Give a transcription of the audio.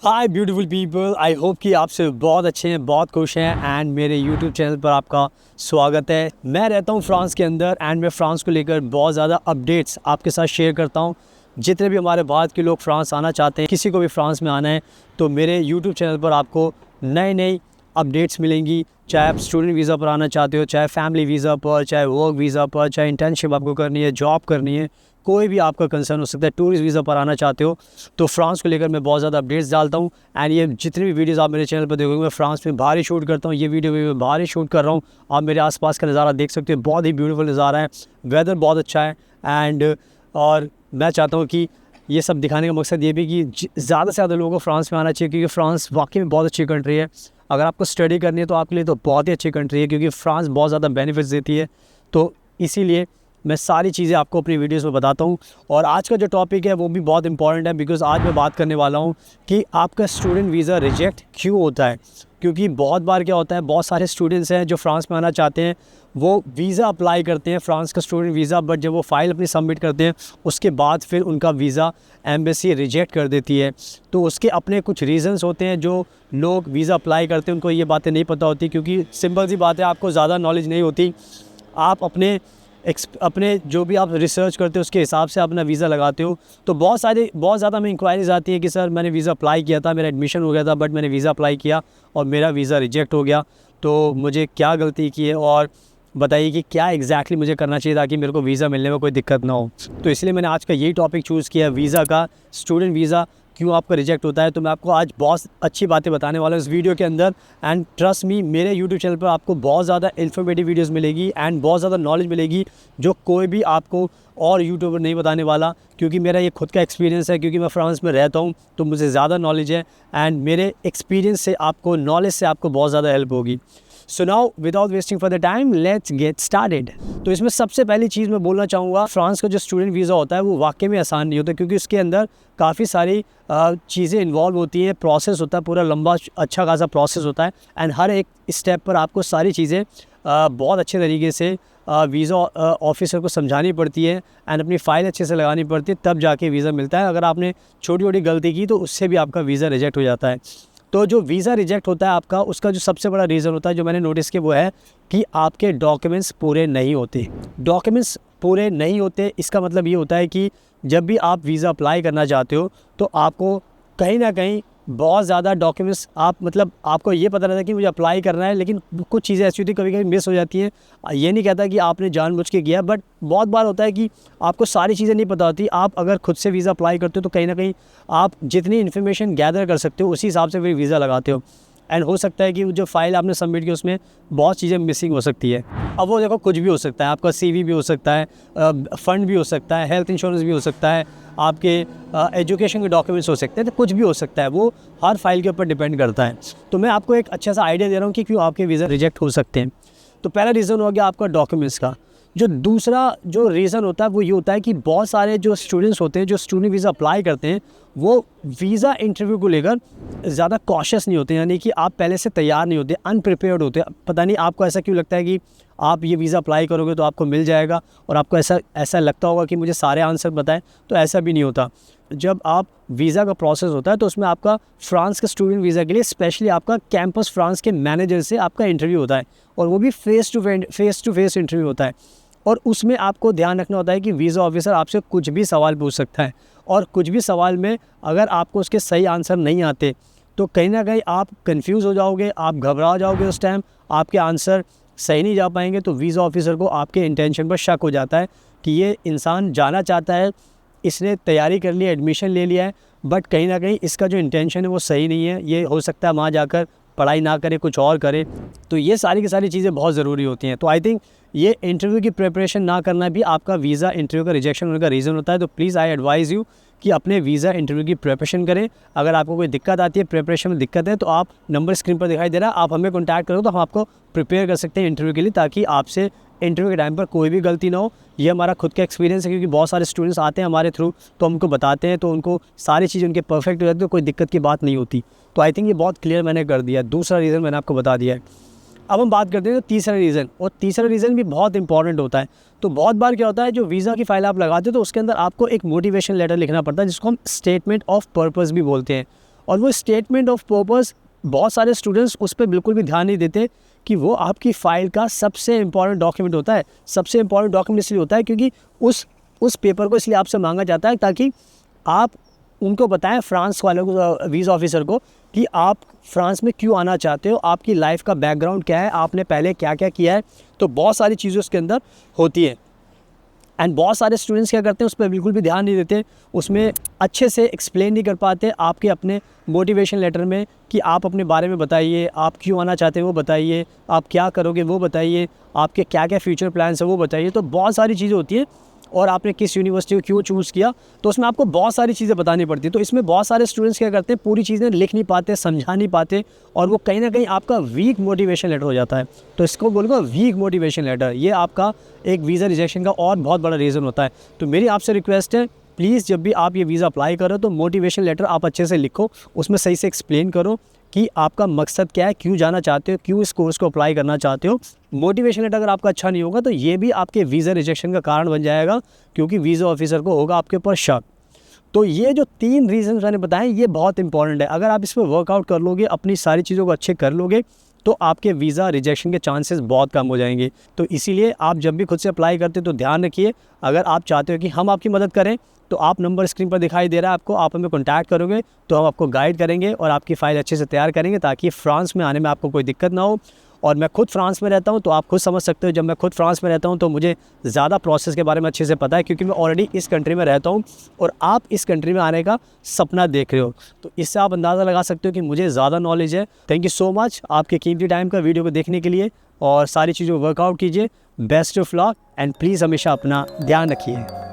Hi beautiful people, I hope कि आप सब बहुत अच्छे हैं, बहुत खुश हैं एंड मेरे यूट्यूब चैनल पर आपका स्वागत है। मैं रहता हूं फ्रांस के अंदर एंड मैं फ्रांस को लेकर बहुत ज़्यादा अपडेट्स आपके साथ शेयर करता हूं। जितने भी हमारे भारत के लोग फ्रांस आना चाहते हैं, किसी को भी फ्रांस में आना है, तो मेरे यूट्यूब चैनल पर आपको नई अपडेट्स मिलेंगी। चाहे आप स्टूडेंट वीज़ा पर आना चाहते हो, चाहे फैमिली वीज़ा पर, चाहे वर्क वीज़ा पर, चाहे इंटर्नशिप आपको करनी है, जॉब करनी है, कोई भी आपका कंसर्न हो सकता है, टूरिस्ट वीज़ा पर आना चाहते हो, तो फ्रांस को लेकर मैं बहुत ज़्यादा अपडेट्स डालता हूँ। एंड ये जितनी भी वीडियोस आप मेरे चैनल पर देखोगे, मैं फ्रांस में बाहर ही शूट करता हूँ। ये वीडियो भी मैं बाहर ही शूट कर रहा हूँ। आप मेरे आसपास का नज़ारा देख सकते हो, बहुत ही ब्यूटीफुल नज़ारा है, वेदर बहुत अच्छा है। एंड और मैं चाहता हूँ कि ये सब दिखाने का मकसद ये भी कि ज़्यादा से ज़्यादा लोगों को फ्रांस में आना चाहिए, क्योंकि फ्रांस वाकई में बहुत अच्छी कंट्री है। अगर आपको स्टडी करनी है तो आपके लिए तो बहुत ही अच्छी कंट्री है, क्योंकि फ्रांस बहुत ज़्यादा बेनिफिट्स देती है। तो इसीलिए मैं सारी चीज़ें आपको अपनी वीडियोस में बताता हूँ। और आज का जो टॉपिक है वो भी बहुत इंपॉर्टेंट है, बिकॉज़ आज मैं बात करने वाला हूँ कि आपका स्टूडेंट वीज़ा रिजेक्ट क्यों होता है। क्योंकि बहुत बार क्या होता है, बहुत सारे स्टूडेंट्स हैं जो फ्रांस में आना चाहते हैं, वो वीज़ा अप्लाई करते हैं, फ्रांस का स्टूडेंट वीज़ा, बट जब वो फ़ाइल अपनी सबमिट करते हैं उसके बाद फिर उनका वीज़ा एम्बेसी रिजेक्ट कर देती है। तो उसके अपने कुछ रीज़न्स होते हैं। जो लोग वीज़ा अप्लाई करते हैं उनको ये बातें नहीं पता होती, क्योंकि सिंपल सी बात है, आपको ज़्यादा नॉलेज नहीं होती। आप अपने जो भी आप रिसर्च करते हो उसके हिसाब से अपना वीज़ा लगाते हो। तो बहुत ज़्यादा हमें इंक्वायरीज़ आती है कि सर मैंने वीज़ा अप्लाई किया था, मेरा एडमिशन हो गया था, बट मैंने वीज़ा अप्लाई किया और मेरा वीज़ा रिजेक्ट हो गया, तो मुझे क्या गलती की है और बताइए कि क्या एग्जैक्टली मुझे करना चाहिए ताकि मेरे को वीज़ा मिलने में कोई दिक्कत ना हो। तो इसलिए मैंने आज का यही टॉपिक चूज़ किया, वीज़ा का, स्टूडेंट वीज़ा क्यों आपका रिजेक्ट होता है। तो मैं आपको आज बहुत अच्छी बातें बताने वाला हूँ इस वीडियो के अंदर। एंड ट्रस्ट मी, मेरे यूट्यूब चैनल पर आपको बहुत ज़्यादा इन्फॉर्मेटिव वीडियोस मिलेगी एंड बहुत ज़्यादा नॉलेज मिलेगी, जो कोई भी आपको और यूट्यूबर नहीं बताने वाला। क्योंकि मेरा ये खुद का एक्सपीरियंस है, क्योंकि मैं फ्रांस में रहता हूँ, तो मुझे ज़्यादा नॉलेज है एंड मेरे एक्सपीरियंस से आपको, नॉलेज से आपको बहुत ज़्यादा हेल्प होगी। So now without wasting for the time, let's get started. तो इसमें सबसे पहली चीज़ मैं बोलना चाहूँगा, फ्रांस का जो स्टूडेंट वीज़ा होता है वो वाकई में आसान नहीं होता, क्योंकि उसके अंदर काफ़ी सारी चीज़ें इन्वॉल्व होती हैं, प्रोसेस होता है, पूरा लंबा अच्छा खासा प्रोसेस होता है। एंड हर एक स्टेप पर आपको सारी चीज़ें बहुत अच्छे तरीके से वीज़ा ऑफिसर को समझानी पड़ती है एंड अपनी फ़ाइल अच्छे से लगानी पड़ती है, तब जाके वीज़ा मिलता है। अगर आपने छोटी छोटी गलती की तो उससे भी आपका वीज़ा रिजेक्ट हो जाता है। तो जो वीज़ा रिजेक्ट होता है आपका, उसका जो सबसे बड़ा रीज़न होता है जो मैंने नोटिस किया, वो है कि आपके डॉक्यूमेंट्स पूरे नहीं होते। डॉक्यूमेंट्स पूरे नहीं होते, इसका मतलब ये होता है कि जब भी आप वीज़ा अप्लाई करना चाहते हो तो आपको कहीं ना कहीं बहुत ज़्यादा डॉक्यूमेंट्स, आपको ये पता रहता है कि मुझे अप्लाई करना है, लेकिन कुछ चीज़ें ऐसी होती है कभी कभी मिस हो जाती हैं। ये नहीं कहता कि आपने जानबूझ के किया, बट बहुत बार होता है कि आपको सारी चीज़ें नहीं पता होती। आप अगर खुद से वीज़ा अप्लाई करते हो तो कहीं ना कहीं आप जितनी इन्फॉर्मेशन गैदर कर सकते हो उसी हिसाब से फिर वीज़ा लगाते हो। एंड हो सकता है कि जो फाइल आपने सबमिट की उसमें बहुत चीज़ें मिसिंग हो सकती है। अब वो देखो, कुछ भी हो सकता है, आपका सीवी भी हो सकता है, फ़ंड भी हो सकता है, हेल्थ इंश्योरेंस भी हो सकता है, आपके एजुकेशन के डॉक्यूमेंट्स हो सकते हैं, तो कुछ भी हो सकता है, वो हर फाइल के ऊपर डिपेंड करता है। तो मैं आपको एक अच्छा सा आइडिया दे रहा हूँ कि क्यों आपके वीज़ा रिजेक्ट हो सकते हैं। तो पहला रीज़न हो गया आपका डॉक्यूमेंट्स का। जो दूसरा जो रीज़न होता है वो ये होता है कि बहुत सारे जो स्टूडेंट्स होते हैं, जो स्टूडेंट वीज़ा अप्लाई करते हैं, वो वीज़ा इंटरव्यू को लेकर ज़्यादा कॉशियस नहीं होते, यानी कि आप पहले से तैयार नहीं होते, अनप्रिपेयर्ड होते। पता नहीं आपको ऐसा क्यों लगता है कि आप ये वीज़ा अप्लाई करोगे तो आपको मिल जाएगा, और आपको ऐसा लगता होगा कि मुझे सारे आंसर बताएं, तो ऐसा भी नहीं होता। जब आप वीज़ा का प्रोसेस होता है तो उसमें आपका फ्रांस के स्टूडेंट वीज़ा के लिए स्पेशली आपका कैंपस फ्रांस के मैनेजर से आपका इंटरव्यू होता है, और वो भी फेस टू फेस इंटरव्यू होता है। और उसमें आपको ध्यान रखना होता है कि वीज़ा ऑफिसर आपसे कुछ भी सवाल पूछ सकता है, और कुछ भी सवाल में अगर आपको उसके सही आंसर नहीं आते तो कहीं ना कहीं आप कंफ्यूज हो जाओगे, आप घबरा जाओगे, उस टाइम आपके आंसर सही नहीं जा पाएंगे। तो वीज़ा ऑफिसर को आपके इंटेंशन पर शक हो जाता है कि ये इंसान जाना चाहता है, इसने तैयारी कर ली, एडमिशन ले लिया है, बट कहीं ना कहीं इसका जो इंटेंशन है वो सही नहीं है। ये हो सकता है वहाँ जाकर पढ़ाई ना करे, कुछ और करे। तो ये सारी की सारी चीज़ें बहुत ज़रूरी होती हैं। तो आई थिंक ये इंटरव्यू की प्रिपरेशन ना करना भी आपका वीज़ा इंटरव्यू का रिजेक्शन होने का रीज़न होता है। तो प्लीज़ आई एडवाइज़ यू कि अपने वीज़ा इंटरव्यू की प्रिपरेशन करें। अगर आपको कोई दिक्कत आती है, प्रिपरेशन में दिक्कत है, तो आप नंबर स्क्रीन पर दिखाई दे रहा है, आप हमें कॉन्टैक्ट करो तो हम आपको प्रिपेयर कर सकते हैं इंटरव्यू के लिए, ताकि आपसे इंटरव्यू के टाइम पर कोई भी गलती ना हो। ये हमारा खुद का एक्सपीरियंस है, क्योंकि बहुत सारे स्टूडेंट्स आते हैं हमारे थ्रू, तो हमको बताते हैं, तो उनको सारी चीज़ उनके परफेक्ट हो जाती है, तो कोई दिक्कत की बात नहीं होती। तो आई थिंक ये बहुत क्लियर मैंने कर दिया। दूसरा रीज़न मैंने आपको बता दिया है। अब हम बात करते हैं तो तीसरा रीज़न, और तीसरा रीज़न भी बहुत इंपॉर्टेंट होता है। तो बहुत बार क्या होता है, जो वीज़ा की फ़ाइल आप लगाते हो तो उसके अंदर आपको एक मोटिवेशन लेटर लिखना पड़ता है, जिसको हम स्टेटमेंट ऑफ पर्पस भी बोलते हैं। और वो स्टेटमेंट ऑफ पर्पस बहुत सारे स्टूडेंट्स उस पर बिल्कुल भी ध्यान नहीं देते कि वो आपकी फ़ाइल का सबसे इम्पॉर्टेंट डॉक्यूमेंट होता है। सबसे इम्पॉर्टेंट डॉक्यूमेंट इसलिए होता है क्योंकि उस पेपर को इसलिए आपसे मांगा जाता है ताकि आप उनको बताएं, फ्रांस वालों को, वीज़ा ऑफिसर को, कि आप फ्रांस में क्यों आना चाहते हो, आपकी लाइफ का बैकग्राउंड क्या है, आपने पहले क्या क्या किया है। तो बहुत सारी चीज़ें उसके अंदर होती है एंड बहुत सारे स्टूडेंट्स क्या करते हैं, उस पर बिल्कुल भी ध्यान नहीं देते, उसमें अच्छे से एक्सप्लेन नहीं कर पाते आपके अपने मोटिवेशन लेटर में कि आप अपने बारे में बताइए, आप क्यों आना चाहते हैं वो बताइए, आप क्या करोगे वो बताइए, आपके क्या क्या फ्यूचर प्लान्स है वो बताइए। तो बहुत सारी चीज़ें होती हैं और आपने किस यूनिवर्सिटी को क्यों चूज़ किया, तो उसमें आपको बहुत सारी चीज़ें बतानी पड़ती है। तो इसमें बहुत सारे स्टूडेंट्स क्या करते हैं, पूरी चीज़ें लिख नहीं पाते, समझा नहीं पाते और वो कहीं ना कहीं आपका वीक मोटिवेशन लेटर हो जाता है। तो इसको बोलूँगा वीक मोटिवेशन लेटर, ये आपका एक वीज़ा रिजेक्शन का और बहुत बड़ा रीज़न होता है। तो मेरी आपसे रिक्वेस्ट है, प्लीज़ जब भी आप ये वीज़ा अप्लाई करो तो मोटिवेशन लेटर आप अच्छे से लिखो, उसमें सही से एक्सप्लेन करो कि आपका मकसद क्या है, क्यों जाना चाहते हो, क्यों इस कोर्स को अप्लाई करना चाहते हो। मोटिवेशन लेटर अगर आपका अच्छा नहीं होगा तो ये भी आपके वीज़ा रिजेक्शन का कारण बन जाएगा, क्योंकि वीज़ा ऑफिसर को होगा आपके ऊपर शक। तो ये जो 3 रीज़न मैंने बताए ये बहुत इंपॉर्टेंट है। अगर आप इस पर वर्कआउट कर लोगे, अपनी सारी चीज़ों को अच्छे कर लोगे, तो आपके वीज़ा रिजेक्शन के चांसेस बहुत कम हो जाएंगे। तो इसीलिए आप जब भी खुद से अप्लाई करते हो तो ध्यान रखिए, अगर आप चाहते हो कि हम आपकी मदद करें तो आप नंबर स्क्रीन पर दिखाई दे रहा है आपको, आप हमें कॉन्टैक्ट करोगे तो हम आपको गाइड करेंगे और आपकी फ़ाइल अच्छे से तैयार करेंगे ताकि फ्रांस में आने में आपको कोई दिक्कत ना हो। और मैं खुद फ्रांस में रहता हूँ तो आप खुद समझ सकते हो, जब मैं खुद फ्रांस में रहता हूँ तो मुझे ज़्यादा प्रोसेस के बारे में अच्छे से पता है, क्योंकि मैं ऑलरेडी इस कंट्री में रहता हूँ और आप इस कंट्री में आने का सपना देख रहे हो। तो इससे आप अंदाज़ा लगा सकते हो कि मुझे ज़्यादा नॉलेज है। थैंक यू सो मच आपके कीमती टाइम का वीडियो को देखने के लिए, और सारी चीज़ों को वर्कआउट कीजिए। Best of luck and please हमेशा अपना ध्यान रखिए।